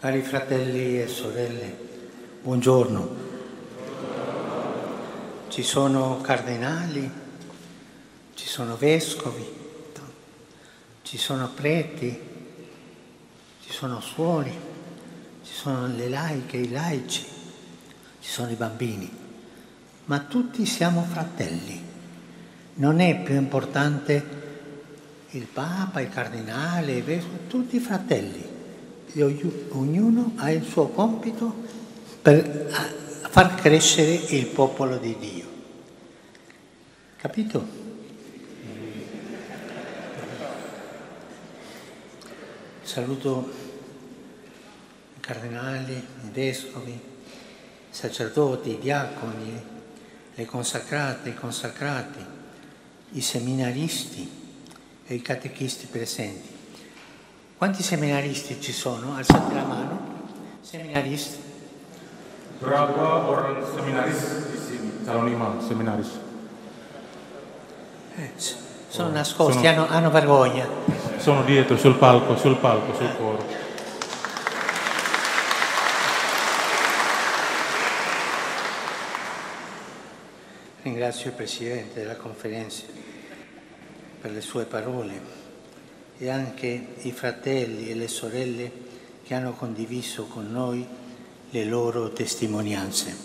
Cari fratelli e sorelle, buongiorno. Ci sono cardinali, ci sono vescovi, ci sono preti, ci sono suori, ci sono le laiche, i laici, ci sono i bambini, ma tutti siamo fratelli. Non è più importante il Papa, il cardinale, i vescovi, tutti fratelli. Ognuno ha il suo compito per far crescere il popolo di Dio. Capito? Saluto i cardinali, i vescovi, i sacerdoti, i diaconi, le consacrate, i consacrati, i seminaristi e i catechisti presenti. Quanti seminaristi ci sono? Alzate la mano. Seminaristi. Berapa orang seminaris di sini? Calon imam seminaris. Sono nascosti, hanno vergogna. Sono dietro, sul palco, sul coro. Ringrazio il Presidente della Conferenza per le sue parole e anche i fratelli e le sorelle che hanno condiviso con noi le loro testimonianze.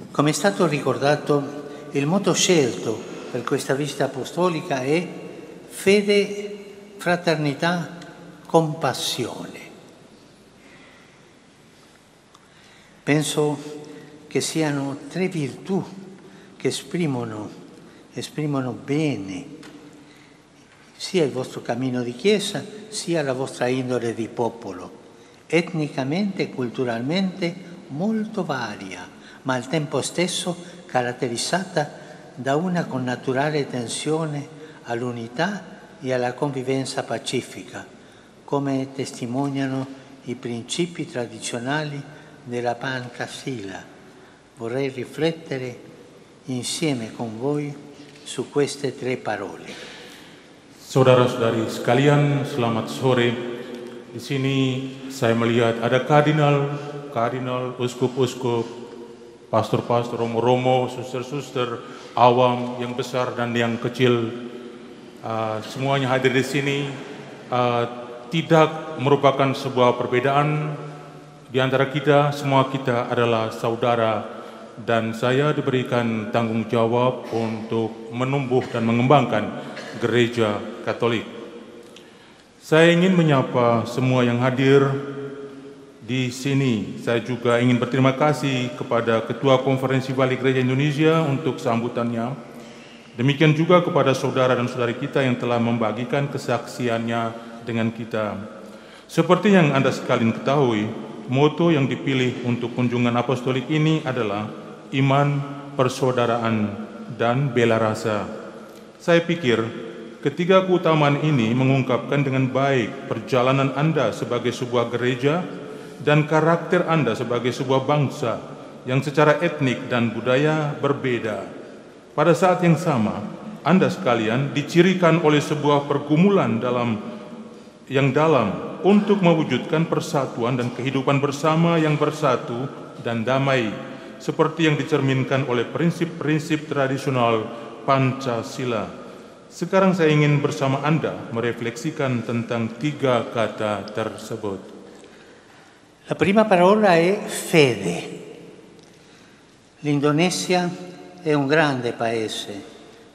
Come è stato ricordato, il motto scelto per questa visita apostolica è fede, fraternità, compassione. Penso che siano tre virtù che esprimono bene sia il vostro cammino di Chiesa, sia la vostra indole di popolo, etnicamente e culturalmente molto varia, ma al tempo stesso caratterizzata da una connaturale tensione all'unità e alla convivenza pacifica, come testimoniano i principi tradizionali della Pancasila. Vorrei riflettere insieme con voi su queste tre parole. Saudara-saudari sekalian, selamat sore. Di sini saya melihat ada kardinal, uskup-uskup, pastor-pastor, romo-romo, suster-suster, awam, yang besar dan yang kecil. Semuanya hadir di sini. Tidak merupakan sebuah perbedaan di antara kita. Semua kita adalah saudara. Dan saya diberikan tanggung jawab untuk menumbuh dan mengembangkan Gereja Katolik. Saya ingin menyapa semua yang hadir di sini. Saya juga ingin berterima kasih kepada Ketua Konferensi Balik Gereja Indonesia untuk sambutannya. Demikian juga kepada saudara dan saudari kita yang telah membagikan kesaksiannya dengan kita. Seperti yang Anda sekalian ketahui, moto yang dipilih untuk kunjungan apostolik ini adalah iman, persaudaraan, dan bela rasa. Saya pikir ketiga keutamaan ini mengungkapkan dengan baik perjalanan Anda sebagai sebuah gereja dan karakter Anda sebagai sebuah bangsa yang secara etnik dan budaya berbeda. Pada saat yang sama, Anda sekalian dicirikan oleh sebuah pergumulan yang dalam untuk mewujudkan persatuan dan kehidupan bersama yang bersatu dan damai, seperti yang dicerminkan oleh prinsip-prinsip tradisional Pancasila. Sekarang saya ingin bersama Anda merefleksikan tentang tiga kata tersebut. La prima parola è fede. L'Indonesia è un grande paese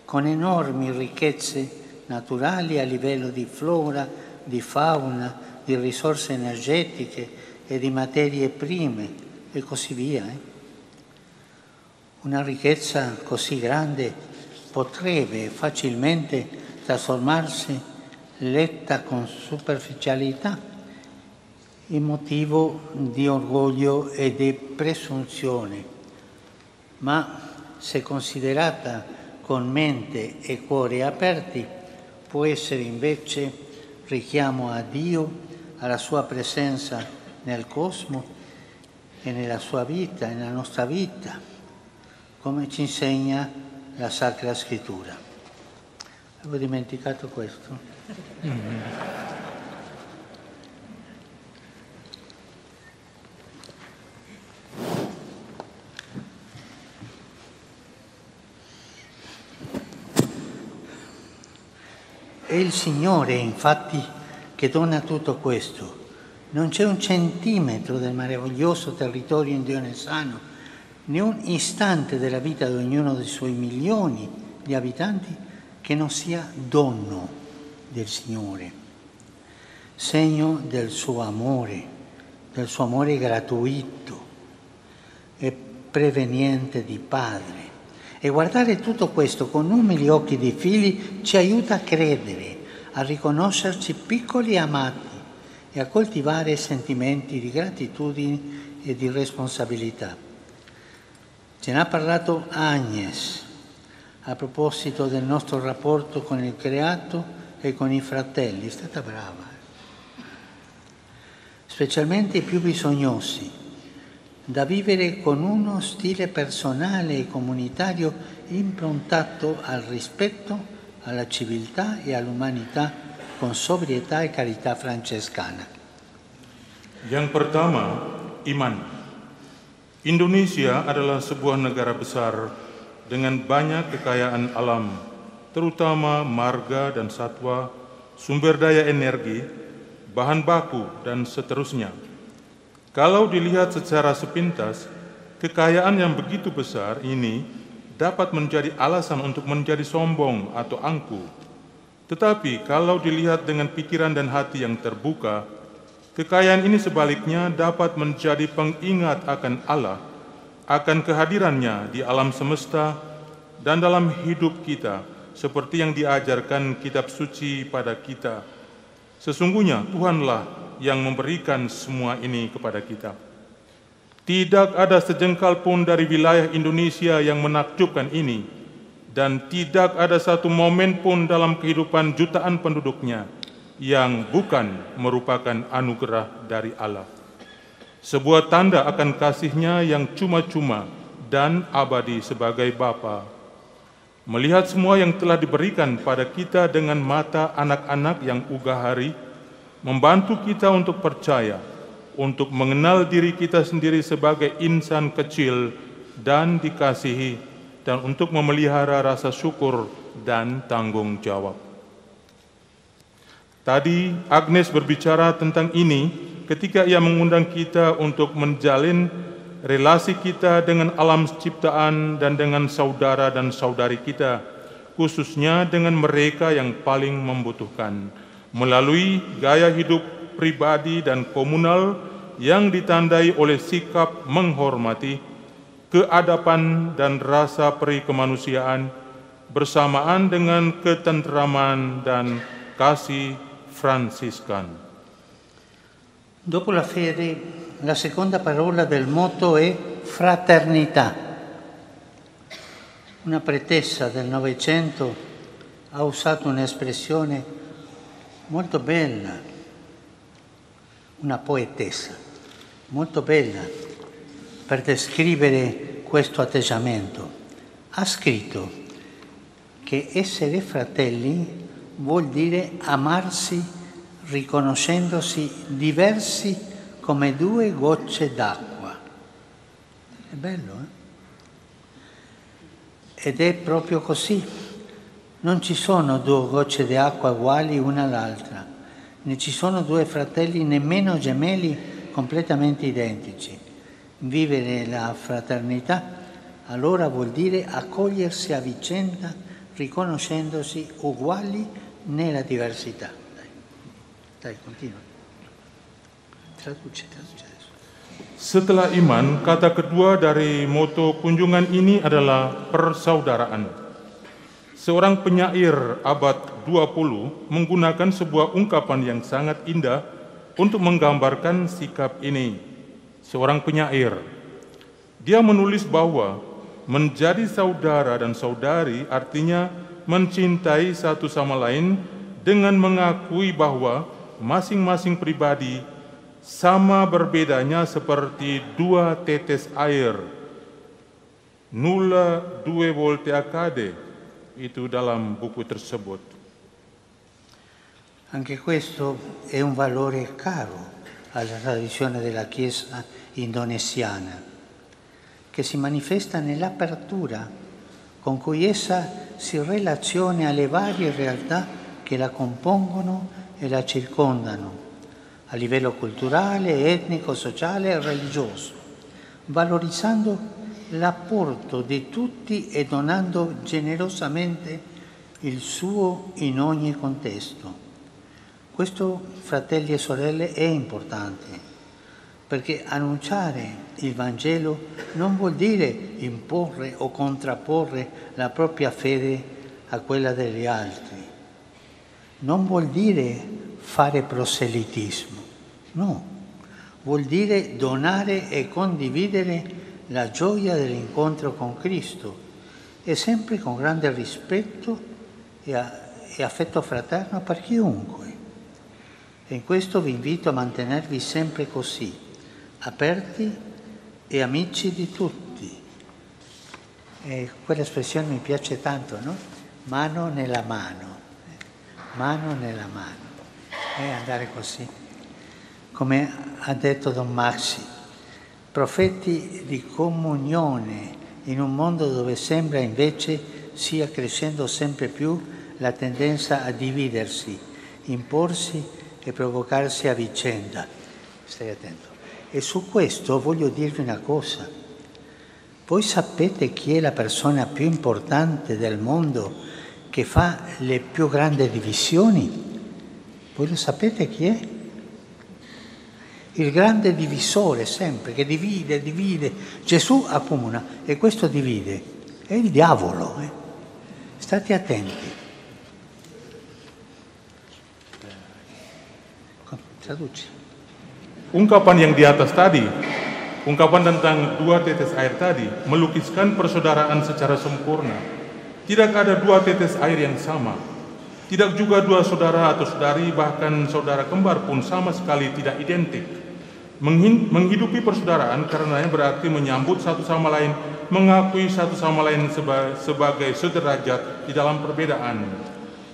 con enormi ricchezze naturali a livello di flora, di fauna, di risorse energetiche e di materie prime e così via. Una ricchezza così grande potrebbe facilmente trasformarsi, letta con superficialità, in motivo di orgoglio e di presunzione, ma se considerata con mente e cuore aperti può essere invece richiamo a Dio, alla sua presenza nel cosmo e nella sua vita, nella nostra vita, come ci insegna la Sacra Scrittura. Avevo dimenticato questo. il Signore, infatti, che dona tutto questo. Non c'è un centimetro del meraviglioso territorio indionesano, né un istante della vita di ognuno dei suoi milioni di abitanti che non sia dono del Signore, segno del suo amore gratuito e preveniente di Padre. E guardare tutto questo con umili occhi di figli ci aiuta a credere, a riconoscerci piccoli e amati e a coltivare sentimenti di gratitudine e di responsabilità. Ce n'ha parlato Agnes a proposito del nostro rapporto con il creato e con i fratelli. È stata brava. Specialmente i più bisognosi, da vivere con uno stile personale e comunitario improntato al rispetto, alla civiltà e all'umanità con sobrietà e carità francescana. Yang pertama, iman. Indonesia adalah sebuah negara besar dengan banyak kekayaan alam, terutama marga dan satwa, sumber daya energi, bahan baku, dan seterusnya. Kalau dilihat secara sepintas, kekayaan yang begitu besar ini dapat menjadi alasan untuk menjadi sombong atau angkuh. Tetapi kalau dilihat dengan pikiran dan hati yang terbuka, kekayaan ini sebaliknya dapat menjadi pengingat akan Allah, akan kehadirannya di alam semesta dan dalam hidup kita, seperti yang diajarkan kitab suci pada kita. Sesungguhnya Tuhanlah yang memberikan semua ini kepada kita. Tidak ada sejengkal pun dari wilayah Indonesia yang menakjubkan ini, dan tidak ada satu momen pun dalam kehidupan jutaan penduduknya yang bukan merupakan anugerah dari Allah. Sebuah tanda akan kasih-Nya yang cuma-cuma dan abadi sebagai Bapa. Melihat semua yang telah diberikan pada kita dengan mata anak-anak yang ugahari, membantu kita untuk percaya, untuk mengenal diri kita sendiri sebagai insan kecil dan dikasihi, dan untuk memelihara rasa syukur dan tanggung jawab. Tadi Agnes berbicara tentang ini ketika ia mengundang kita untuk menjalin relasi kita dengan alam ciptaan dan dengan saudara dan saudari kita, khususnya dengan mereka yang paling membutuhkan, melalui gaya hidup pribadi dan komunal yang ditandai oleh sikap menghormati, keadaban dan rasa peri kemanusiaan, bersamaan dengan ketentraman dan kasih Fransiskan. Dopo la fede, la seconda parola del motto è fraternità. Una pretesa del Novecento ha usato un'espressione molto bella, una poetessa molto bella per descrivere questo atteggiamento. Ha scritto che essere fratelli vuol dire amarsi riconoscendosi diversi come due gocce d'acqua. È bello, eh? Ed è proprio così. Non ci sono due gocce di acqua uguali una all'altra, né ci sono due fratelli nemmeno gemelli completamente identici. Vivere la fraternità allora vuol dire accogliersi a vicenda riconoscendosi uguali nella diversità. Dai, continua. Traduce adesso. Setelah iman, kata kedua dari moto kunjungan ini adalah persaudaraan. Seorang penyair abad 20 menggunakan sebuah ungkapan yang sangat indah untuk menggambarkan sikap ini. Seorang penyair, dia menulis bahwa menjadi saudara dan saudari artinya mencintai satu sama lain dengan mengakui bahwa masing-masing pribadi sama berbedanya seperti dua tetes air. Nulla due volte accade, itu dalam buku tersebut. Anche questo è un valore caro alla tradizione della Chiesa indonesiana, che si manifesta nell'apertura con cui essa si relaziona alle varie realtà che la compongono e la circondano, a livello culturale, etnico, sociale e religioso, valorizzando l'apporto di tutti e donando generosamente il suo in ogni contesto. Questo, fratelli e sorelle, è importante, perché annunciare il Vangelo non vuol dire imporre o contrapporre la propria fede a quella degli altri. Non vuol dire fare proselitismo, no. Vuol dire donare e condividere la gioia dell'incontro con Cristo e sempre con grande rispetto e affetto fraterno per chiunque. E in questo vi invito a mantenervi sempre così, aperti e amici di tutti. E quell'espressione mi piace tanto, no? Mano nella mano, mano nella mano. Andare così. Come ha detto Don Maxi, profeti di comunione in un mondo dove sembra invece sia crescendo sempre più la tendenza a dividersi, imporsi e provocarsi a vicenda. Stai attento. E su questo voglio dirvi una cosa. Voi sapete chi è la persona più importante del mondo che fa le più grandi divisioni? Voi lo sapete chi è? Il grande divisore sempre, che divide. Gesù accomuna e questo divide. È il diavolo. State attenti. Traduci. Ungkapan yang di atas tadi, ungkapan tentang dua tetes air tadi, melukiskan persaudaraan secara sempurna. Tidak ada dua tetes air yang sama. Tidak juga dua saudara atau saudari, bahkan saudara kembar pun sama sekali tidak identik. Menghidupi persaudaraan karenanya berarti menyambut satu sama lain, mengakui satu sama lain sebagai sederajat di dalam perbedaan.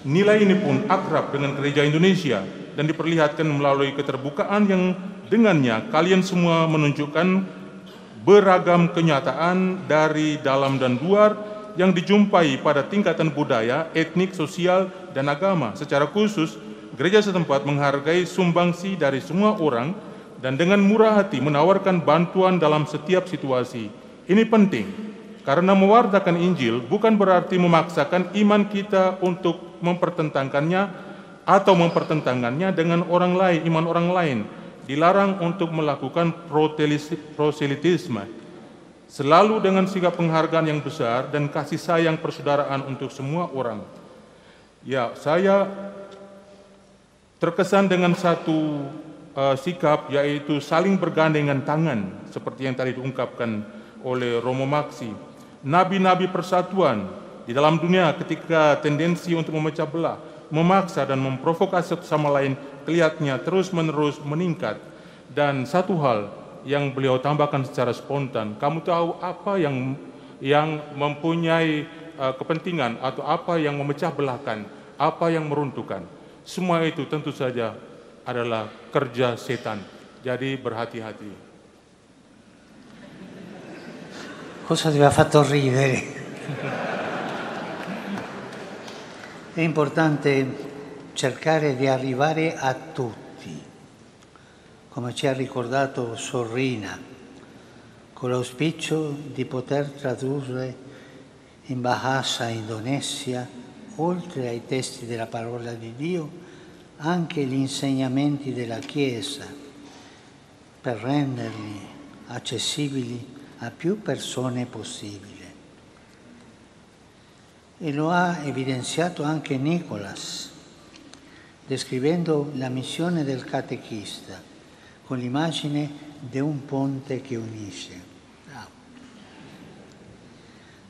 Nilai ini pun akrab dengan gereja Indonesia dan diperlihatkan melalui keterbukaan yang dengannya kalian semua menunjukkan beragam kenyataan dari dalam dan luar yang dijumpai pada tingkatan budaya, etnik, sosial, dan agama. Secara khusus, gereja setempat menghargai sumbangsi dari semua orang dan dengan murah hati menawarkan bantuan dalam setiap situasi. Ini penting, karena mewartakan Injil bukan berarti memaksakan iman kita untuk mempertentangkannya atau mempertentangkannya dengan orang lain, iman orang lain. Dilarang untuk melakukan proselitisme. Selalu dengan sikap penghargaan yang besar dan kasih sayang persaudaraan untuk semua orang. Ya, saya terkesan dengan satu sikap, yaitu saling bergandengan tangan, seperti yang tadi diungkapkan oleh Romo Maxi. Nabi-nabi persatuan di dalam dunia ketika tendensi untuk memecah belah, memaksa dan memprovokasi satu sama lain kelihatannya terus-menerus meningkat. Dan satu hal yang beliau tambahkan secara spontan, kamu tahu apa yang mempunyai kepentingan atau apa yang memecah belahkan, apa yang meruntuhkan. Semua itu tentu saja adalah kerja setan. Jadi berhati-hati. Cosa ti ha fatto ridere? È importante cercare di arrivare a tutti, come ci ha ricordato Sorrina, con l'auspicio di poter tradurre in Bahasa Indonesia, oltre ai testi della parola di Dio, anche gli insegnamenti della Chiesa, per renderli accessibili a più persone possibile. E lo ha evidenziato anche Nicolas, descrivendo la missione del catechista con l'immagine di un ponte che unisce.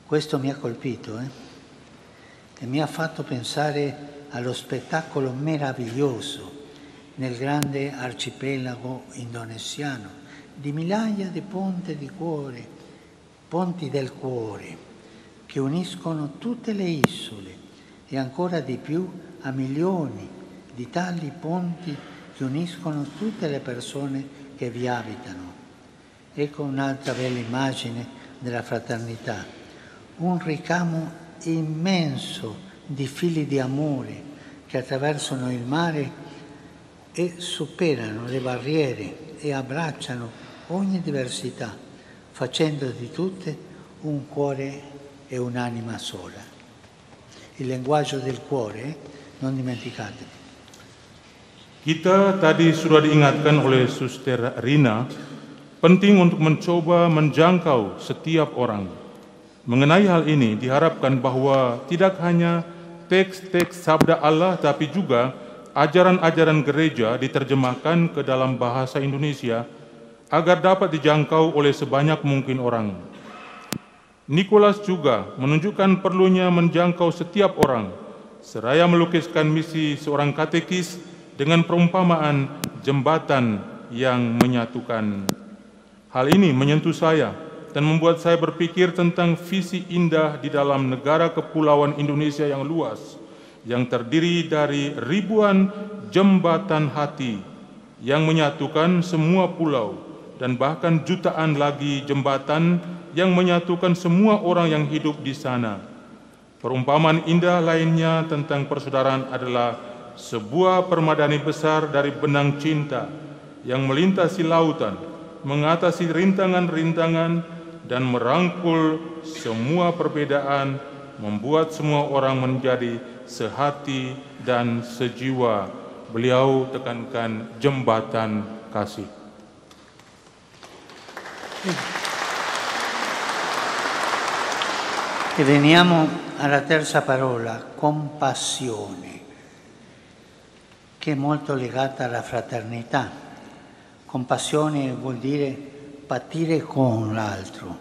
Questo mi ha colpito e mi ha fatto pensare allo spettacolo meraviglioso nel grande arcipelago indonesiano di migliaia di ponti del cuore, che uniscono tutte le isole e ancora di più a milioni di tali ponti che uniscono tutte le persone che vi abitano. Ecco un'altra bella immagine della fraternità, un ricamo immenso di fili di amore che che attraversano il mare e superano le barriere e abbracciano ogni diversità, facendo di tutte un cuore e un'anima sola. Il linguaggio del cuore, non dimenticatevi. Kita tadi sudah diingatkan oleh Suster Rina, penting untuk mencoba menjangkau setiap orang. Mengenai hal ini diharapkan bahwa tidak hanya teks-teks sabda Allah, tapi juga ajaran-ajaran gereja diterjemahkan ke dalam bahasa Indonesia agar dapat dijangkau oleh sebanyak mungkin orang. Nicholas juga menunjukkan perlunya menjangkau setiap orang, seraya melukiskan misi seorang katekis dengan perumpamaan jembatan yang menyatukan. Hal ini menyentuh saya dan membuat saya berpikir tentang visi indah di dalam negara kepulauan Indonesia yang luas, yang terdiri dari ribuan jembatan hati yang menyatukan semua pulau, dan bahkan jutaan lagi jembatan yang menyatukan semua orang yang hidup di sana. Perumpamaan indah lainnya tentang persaudaraan adalah sebuah permadani besar dari benang cinta yang melintasi lautan, mengatasi rintangan-rintangan, dan merangkul semua perbedaan, membuat semua orang menjadi sehati dan sejiwa. Beliau tekankan jembatan kasih. E veniamo alla terza parola, compassione, che è molto legata alla fraternità. Compassione vuol dire patire con l'altro,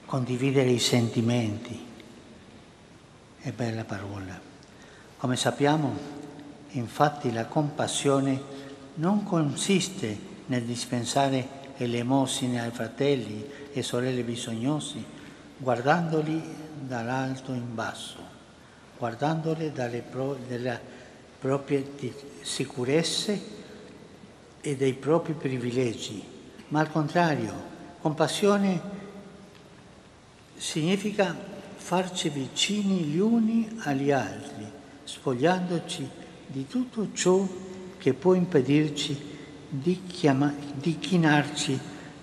condividere i sentimenti. È bella parola. Come sappiamo, infatti, la compassione non consiste nel dispensare elemosine ai fratelli e sorelle bisognosi, guardandoli dall'alto in basso, guardandoli dalle proprie sicurezze e dei propri privilegi, ma al contrario, compassione significa farci vicini gli uni agli altri, spogliandoci di tutto ciò che può impedirci di chinarci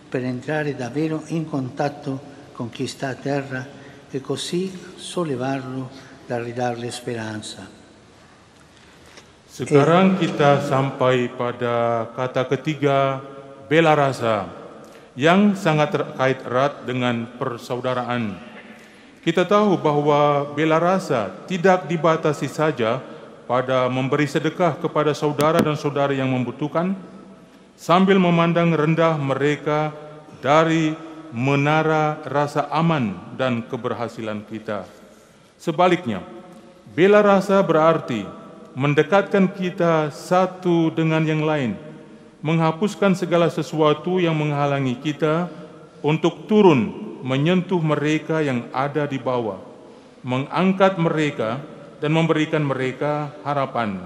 per entrare davvero in contatto con chi sta a terra e così sollevarlo da ridarle speranza. Sekarang kita sampai pada kata ketiga, bela rasa, yang sangat terkait erat dengan persaudaraan. Kita tahu bahwa bela rasa tidak dibatasi saja pada memberi sedekah kepada saudara dan saudari yang membutuhkan, sambil memandang rendah mereka dari menara rasa aman dan keberhasilan kita. Sebaliknya, bela rasa berarti mendekatkan kita satu dengan yang lain, menghapuskan segala sesuatu yang menghalangi kita untuk turun menyentuh mereka yang ada di bawah, mengangkat mereka dan memberikan mereka harapan.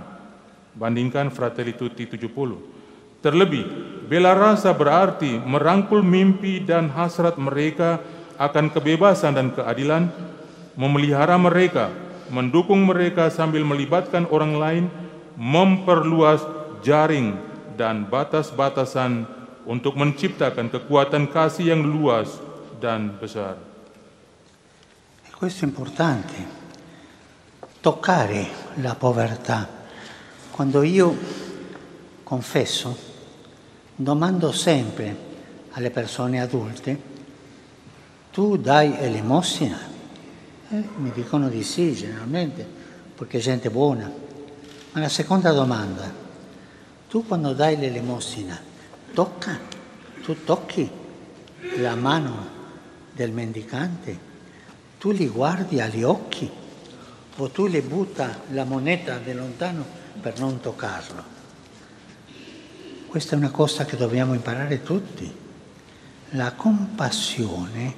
Bandingkan Fratelli Tutti 70. Terlebih, bela rasa berarti merangkul mimpi dan hasrat mereka akan kebebasan dan keadilan, memelihara mereka, mendukung mereka sambil melibatkan orang lain, memperluas jaring dan batas-batasan untuk menciptakan kekuatan kasih yang luas dan besar. E questo è importante, toccare la povertà. Quando io confesso, domando sempre alle persone adulte: tu dai elemosina? Mi dicono di sì, generalmente, perché è gente buona. Ma la seconda domanda: tu quando dai l'elemosina, tu tocchi la mano del mendicante? Tu li guardi agli occhi? O tu le butta la moneta da lontano per non toccarlo? Questa è una cosa che dobbiamo imparare tutti. La compassione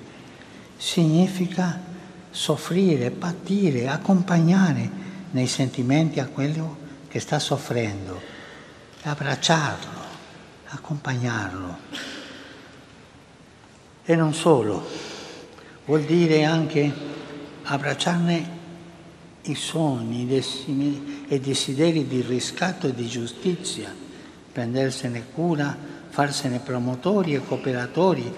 significa soffrire, patire, accompagnare nei sentimenti a quello che sta soffrendo, abbracciarlo, accompagnarlo. E non solo, vuol dire anche abbracciarne i sogni e desideri di riscatto e di giustizia, prendersene cura, farsene promotori e cooperatori,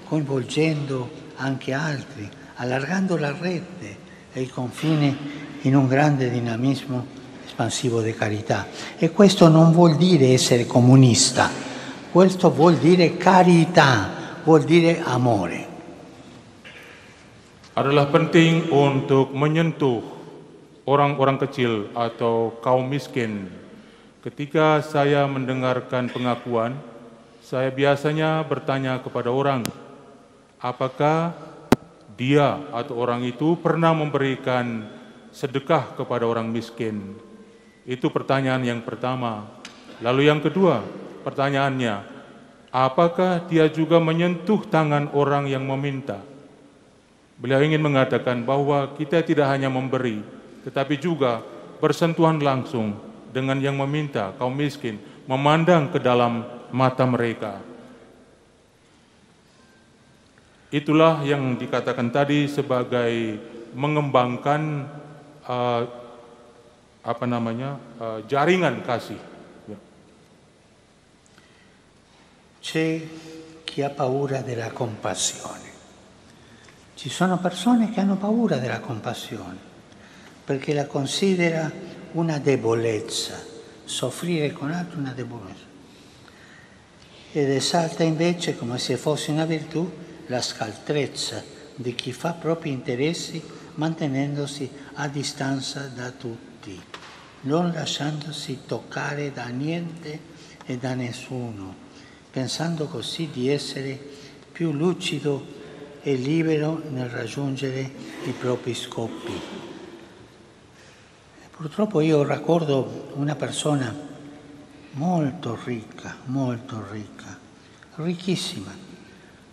coinvolgendo anche altri, allargando la rete e i confini in un grande dinamismo espansivo di carità. E questo non vuol dire essere comunista, questo vuol dire carità, vuol dire amore. Adalah penting untuk menyentuh orang-orang kecil atau kaum miskin. Ketika saya mendengarkan pengakuan, saya biasanya bertanya kepada orang, apakah dia atau orang itu pernah memberikan sedekah kepada orang miskin? Itu pertanyaan yang pertama. Lalu yang kedua, pertanyaannya, apakah dia juga menyentuh tangan orang yang meminta? Beliau ingin mengatakan bahwa kita tidak hanya memberi, tetapi juga bersentuhan langsung dengan yang meminta, kaum miskin, memandang ke dalam mata mereka. Itulah yang dikatakan tadi sebagai mengembangkan jaringan kasih. C'è chi ha paura della compassione. Ci sono persone che hanno paura della compassione perché la considera una debolezza, soffrire con altri una debolezza. Ed esalta invece, come se fosse una virtù, la scaltrezza di chi fa propri interessi mantenendosi a distanza da tutti, non lasciandosi toccare da niente e da nessuno, pensando così di essere più lucido e libero nel raggiungere i propri scopi. Purtroppo io ricordo una persona molto ricca, ricchissima,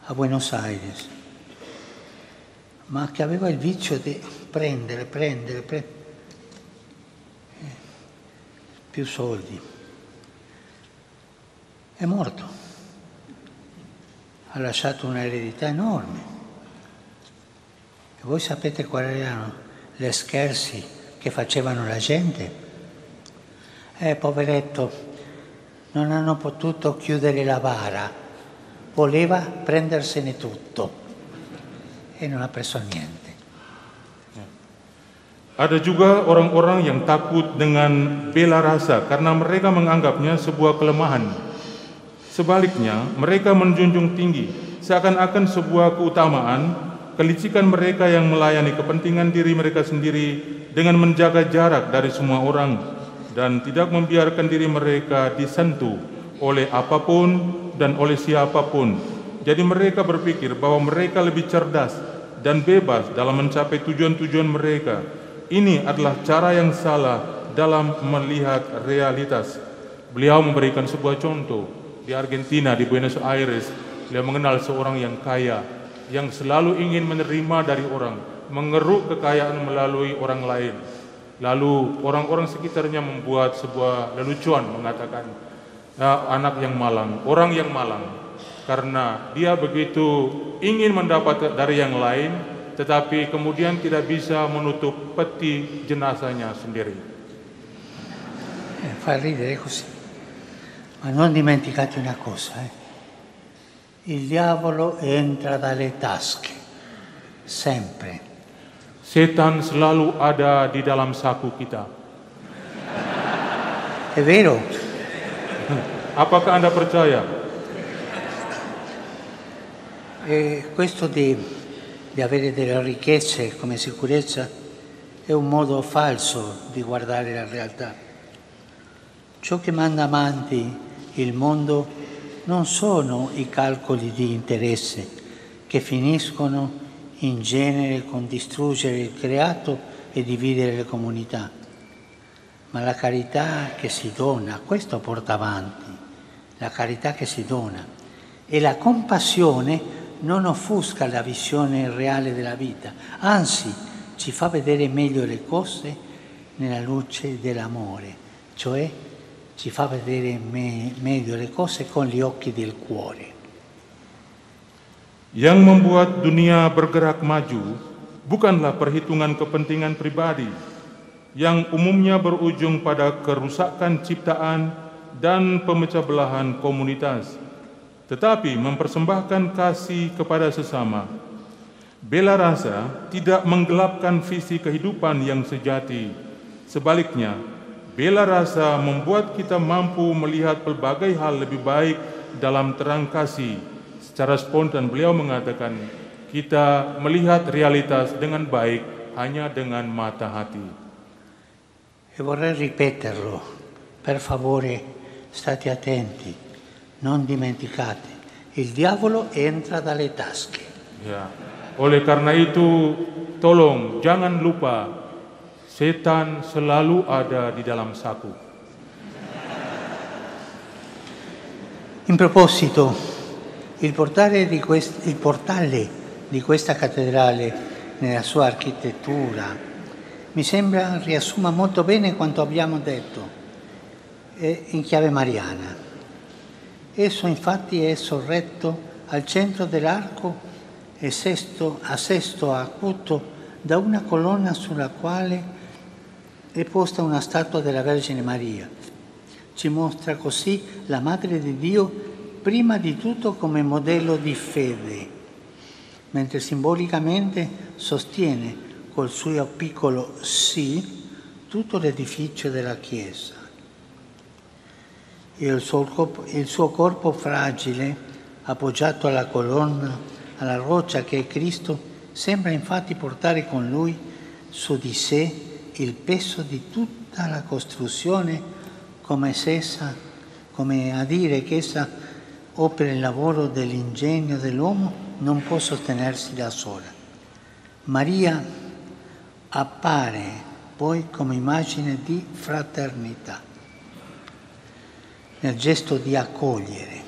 a Buenos Aires, ma che aveva il vizio di prendere più soldi. È morto, ha lasciato un'eredità enorme. E voi sapete quali erano le scherzi che facevano la gente? Poveretto, non hanno potuto chiudere la bara, voleva prendersene tutto e non ha preso niente. Ada juga orang-orang yang takut dengan bela rasa karena mereka menganggapnya sebuah kelemahan. Sebaliknya, mereka menjunjung tinggi seakan-akan sebuah keutamaan kelicikan mereka yang melayani kepentingan diri mereka sendiri dengan menjaga jarak dari semua orang dan tidak membiarkan diri mereka disentuh oleh apapun dan oleh siapapun. Jadi mereka berpikir bahwa mereka lebih cerdas dan bebas dalam mencapai tujuan-tujuan mereka. Ini adalah cara yang salah dalam melihat realitas. Beliau memberikan sebuah contoh. Di Argentina, di Buenos Aires, beliau mengenal seorang yang kaya, yang selalu ingin menerima dari orang, mengeruk kekayaan melalui orang lain. Lalu orang-orang sekitarnya membuat sebuah lelucon mengatakan, anak yang malang, orang yang malang, karena dia begitu ingin mendapat dari yang lain, tetapi kemudian tidak bisa menutup peti jenazahnya sendiri. Fa ridere così, ma non dimenticate una cosa, il diavolo entra dalle tasche, sempre. Setan selalu ada di dalam saku kita. È vero? Apakah Anda percaya? Questo di avere delle ricchezze come sicurezza è un modo falso di guardare la realtà. Ciò che manda avanti il mondo non sono i calcoli di interesse che finiscono in genere con distruggere il creato e dividere le comunità, ma la carità che si dona, questo porta avanti, la carità che si dona. E la compassione non offusca la visione reale della vita, anzi ci fa vedere meglio le cose nella luce dell'amore, cioè ci fa vedere meglio le cose con gli occhi del cuore. Yang membuat dunia bergerak maju bukanlah perhitungan kepentingan pribadi, yang umumnya berujung pada kerusakan ciptaan dan pemecah belahan komunitas, tetapi mempersembahkan kasih kepada sesama. Bela rasa tidak menggelapkan visi kehidupan yang sejati. Sebaliknya, bela rasa membuat kita mampu melihat pelbagai hal lebih baik dalam terang kasih. Secara spontan beliau mengatakan, kita melihat realitas dengan baik hanya dengan mata hati. E vorrei ripeterlo, per favore state attenti, non dimenticate, il diavolo entra dalle tasche. Ya. Oleh karena itu, tolong jangan lupa, setan selalu ada di dalam saku. In proposito, il portale di questa cattedrale nella sua architettura mi sembra riassuma molto bene quanto abbiamo detto in chiave mariana. Esso infatti è sorretto al centro dell'arco a sesto acuto da una colonna sulla quale è posta una statua della Vergine Maria. Ci mostra così la Madre di Dio prima di tutto come modello di fede, mentre simbolicamente sostiene col suo piccolo sì tutto l'edificio della Chiesa. E il suo corpo fragile, appoggiato alla colonna, alla roccia che è Cristo, sembra infatti portare con lui su di sé il peso di tutta la costruzione, come a dire che essa opera il lavoro dell'ingegno dell'uomo, non può sostenersi da sola. Maria appare poi come immagine di fraternità, nel gesto di accogliere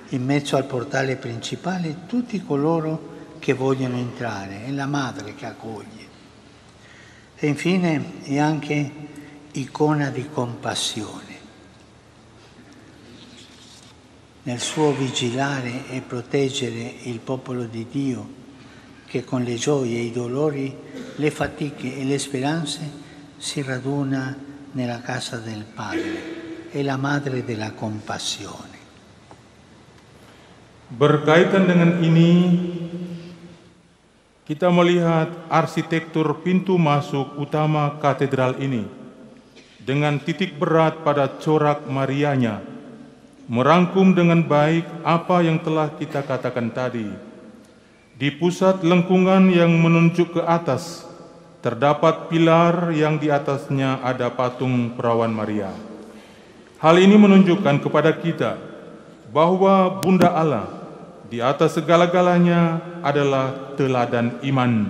in mezzo al portale principale tutti coloro che vogliono entrare, è la madre che accoglie. E infine è anche icona di compassione. Nel suo vigilare e proteggere il popolo di Dio che con le gioie, i dolori, le fatiche e le speranze si raduna nella casa del Padre. È la madre della compassione. Berkaitan dengan ini, kita melihat arsitektur pintu masuk utama katedral ini dengan titik berat pada corak Marianya, merangkum dengan baik apa yang telah kita katakan tadi. Di pusat lengkungan yang menunjuk ke atas, terdapat pilar yang di atasnya ada patung perawan Maria. Hal ini menunjukkan kepada kita bahwa Bunda Allah di atas segala-galanya adalah teladan iman.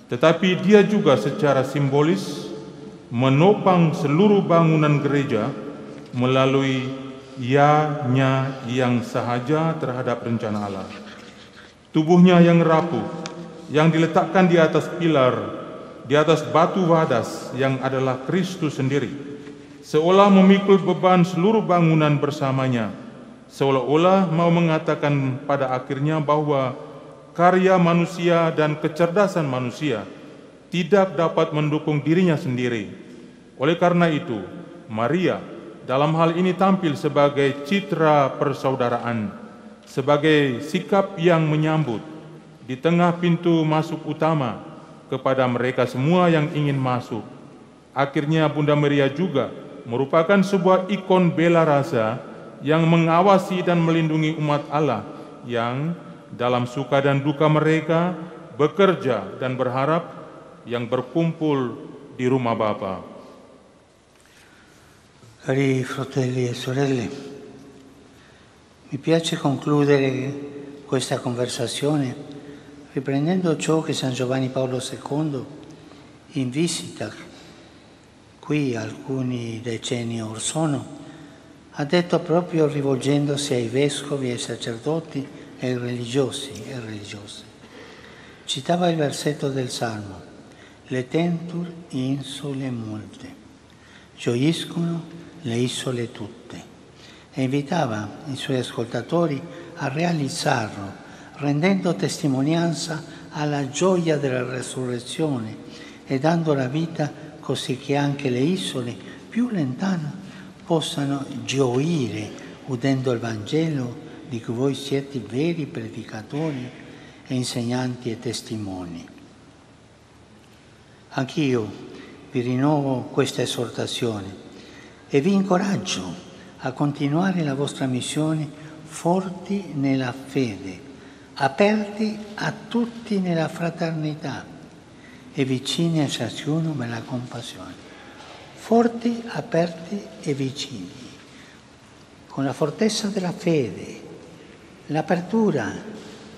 Tetapi dia juga secara simbolis menopang seluruh bangunan gereja melalui ya-nya yang sahaja terhadap rencana Allah. Tubuhnya yang rapuh, yang diletakkan di atas pilar, di atas batu wadas yang adalah Kristus sendiri, seolah memikul beban seluruh bangunan bersamanya, seolah-olah mau mengatakan pada akhirnya bahwa karya manusia dan kecerdasan manusia tidak dapat mendukung dirinya sendiri. Oleh karena itu, Maria dalam hal ini tampil sebagai citra persaudaraan, sebagai sikap yang menyambut di tengah pintu masuk utama kepada mereka semua yang ingin masuk. Akhirnya Bunda Maria juga merupakan sebuah ikon bela rasa yang mengawasi dan melindungi umat Allah yang dalam suka dan duka mereka bekerja dan berharap yang berkumpul di rumah Bapa. Cari fratelli e sorelle, mi piace concludere questa conversazione riprendendo ciò che San Giovanni Paolo II in visita qui alcuni decenni or sono ha detto proprio rivolgendosi ai vescovi, ai sacerdoti e ai religiosi e religiose. Citava il versetto del Salmo: «Letentur insule multe», gioiscono le isole tutte, e invitava i suoi ascoltatori a realizzarlo, rendendo testimonianza alla gioia della resurrezione e dando la vita così che anche le isole più lontane possano gioire udendo il Vangelo di cui voi siete veri predicatori e insegnanti e testimoni. Anch'io vi rinnovo questa esortazione e vi incoraggio a continuare la vostra missione forti nella fede, aperti a tutti nella fraternità e vicini a ciascuno nella compassione. Forti, aperti e vicini, con la fortezza della fede, l'apertura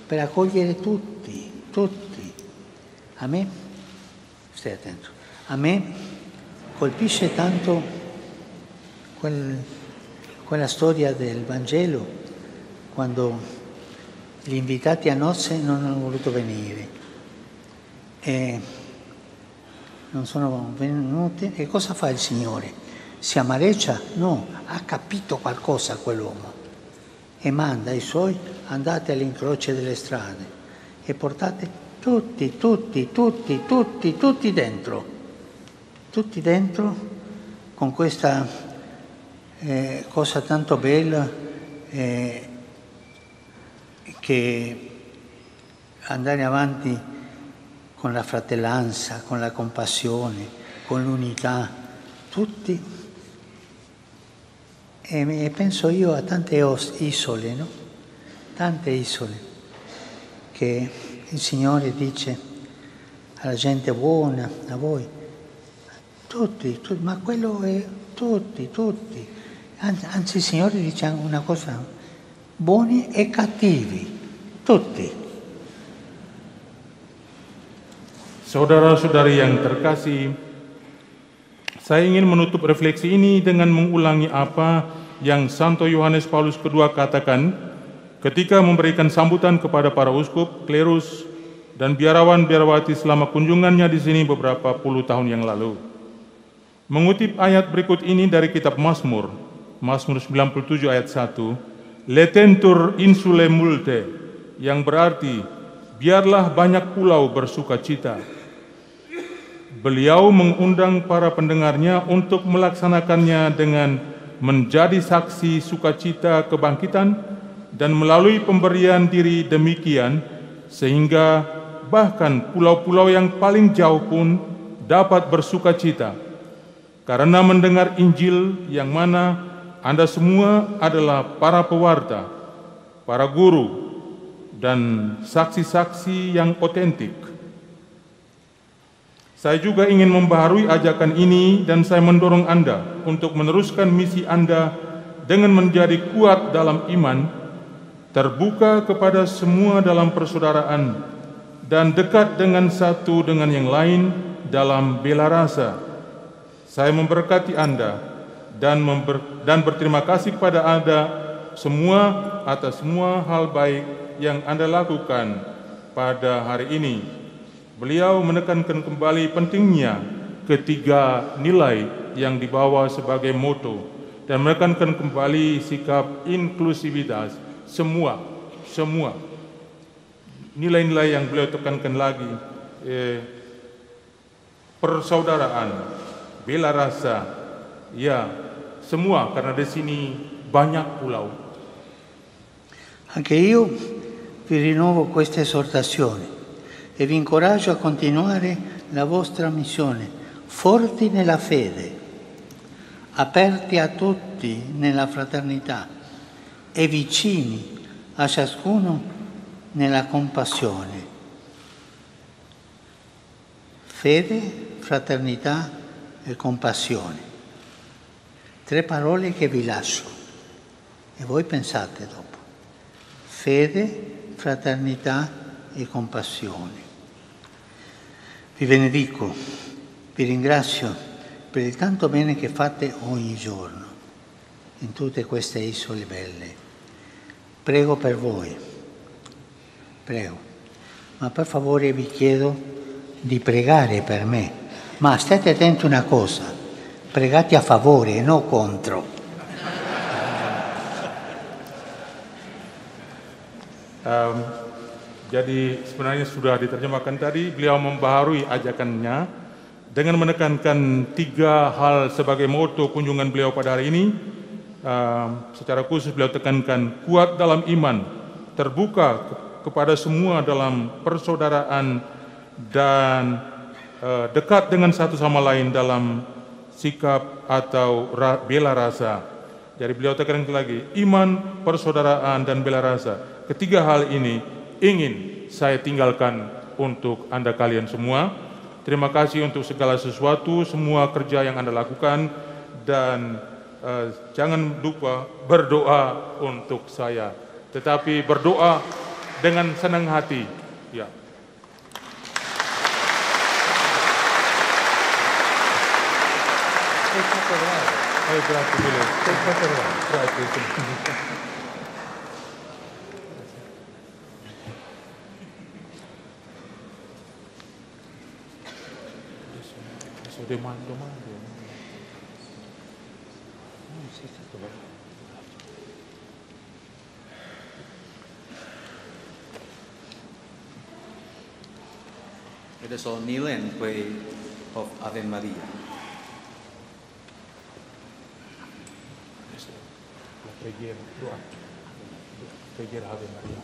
per accogliere tutti. A me, stai attento, a me colpisce tanto quella storia del Vangelo quando gli invitati a nozze non hanno voluto venire e non sono venuti. E cosa fa il Signore? Si amareggia? No, ha capito qualcosa quell'uomo e manda i suoi: andate all'incrocio delle strade e portate tutti dentro con questa cosa tanto bella che andare avanti con la fratellanza, con la compassione, con l'unità, tutti. E penso io a tante isole, no? Tante isole che il Signore dice alla gente buona, a voi, tutti, ma quello è tutti. Anzi il Signore dice una cosa: buoni e cattivi, tutti. Saudara-saudari yang terkasih, saya ingin menutup refleksi ini dengan mengulangi apa yang Santo Yohanes Paulus II katakan ketika memberikan sambutan kepada para uskup, klerus, dan biarawan-biarawati selama kunjungannya di sini beberapa puluh tahun yang lalu. Mengutip ayat berikut ini dari kitab Mazmur 97 ayat 1, Letentur insule multe, yang berarti biarlah banyak pulau bersuka cita. Beliau mengundang para pendengarnya untuk melaksanakannya dengan menjadi saksi sukacita kebangkitan dan melalui pemberian diri demikian sehingga bahkan pulau-pulau yang paling jauh pun dapat bersukacita karena mendengar Injil yang mana Anda semua adalah para pewarta, para guru, dan saksi-saksi yang otentik. Saya juga ingin membaharui ajakan ini dan saya mendorong Anda untuk meneruskan misi Anda dengan menjadi kuat dalam iman, terbuka kepada semua dalam persaudaraan, dan dekat dengan satu dengan yang lain dalam bela rasa. Saya memberkati Anda dan berterima kasih kepada Anda semua atas semua hal baik yang Anda lakukan pada hari ini. Beliau menekankan kembali pentingnya ketiga nilai yang dibawa sebagai moto dan menekankan kembali sikap inklusivitas semua nilai-nilai yang beliau tekankan lagi, persaudaraan, bela rasa, ya semua, karena di sini banyak pulau. Anche io vi rinnovo questa esortazione e vi incoraggio a continuare la vostra missione, forti nella fede, aperti a tutti nella fraternità e vicini a ciascuno nella compassione. Fede, fraternità e compassione. 3 parole che vi lascio e voi pensate dopo. Fede, fraternità e compassione. Vi benedico, vi ringrazio per il tanto bene che fate ogni giorno in tutte queste isole belle. Prego per voi, prego, ma per favore vi chiedo di pregare per me. Ma state attenti a una cosa, pregate a favore e non contro. Jadi sebenarnya sudah diterjemahkan tadi, beliau membaharui ajakannya dengan menekankan 3 hal sebagai moto kunjungan beliau pada hari ini. Secara khusus beliau tekankan kuat dalam iman, terbuka kepada semua dalam persaudaraan, dan dekat dengan satu sama lain dalam sikap atau bela rasa. Jadi beliau tekankan lagi, iman, persaudaraan, dan bela rasa. Ketiga hal ini ingin saya tinggalkan untuk Anda kalian semua. Terima kasih untuk segala sesuatu, semua kerja yang Anda lakukan, dan jangan lupa berdoa untuk saya. Tetapi berdoa dengan senang hati. Ya. Let us all kneel and pray of Ave Maria. Ave Maria.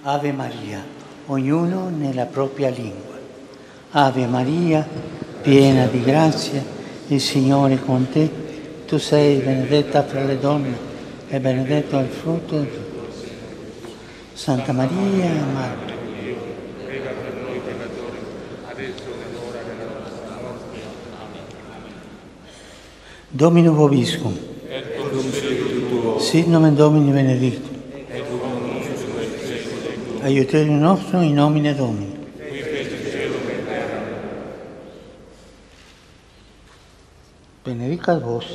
Ave Maria, ognuno nella propria lingua. Ave Maria, piena di grazia, il Signore è con te. Tu sei benedetta fra le donne e benedetto è il frutto del tuo corpo. Santa Maria, Madre. Prega per noi peccatori, adesso è l'ora della nostra morte. Amen. Domino vobiscum. Et cum spiritu tuo. Sit nomen Domini benedictum. Et cum nunc et seculum. Aiuterium nostrum in nomine Domini. Qui fecit celum et terra. Benedicat vos,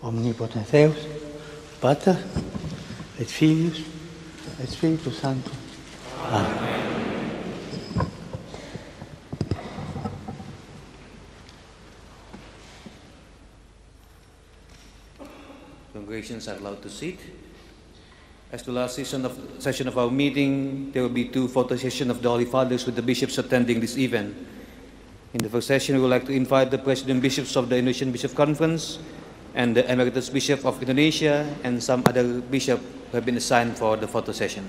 omnipotens Deus, Pater, et Filius, et Spiritus Sanctus. Amen. Congregations are allowed to sit. As the last session of our meeting, there will be 2 photo sessions of the Holy Fathers with the bishops attending this event. In the first session, we would like to invite the President Bishops of the Indonesian Bishop Conference and the Emeritus Bishop of Indonesia and some other bishops who have been assigned for the photo session.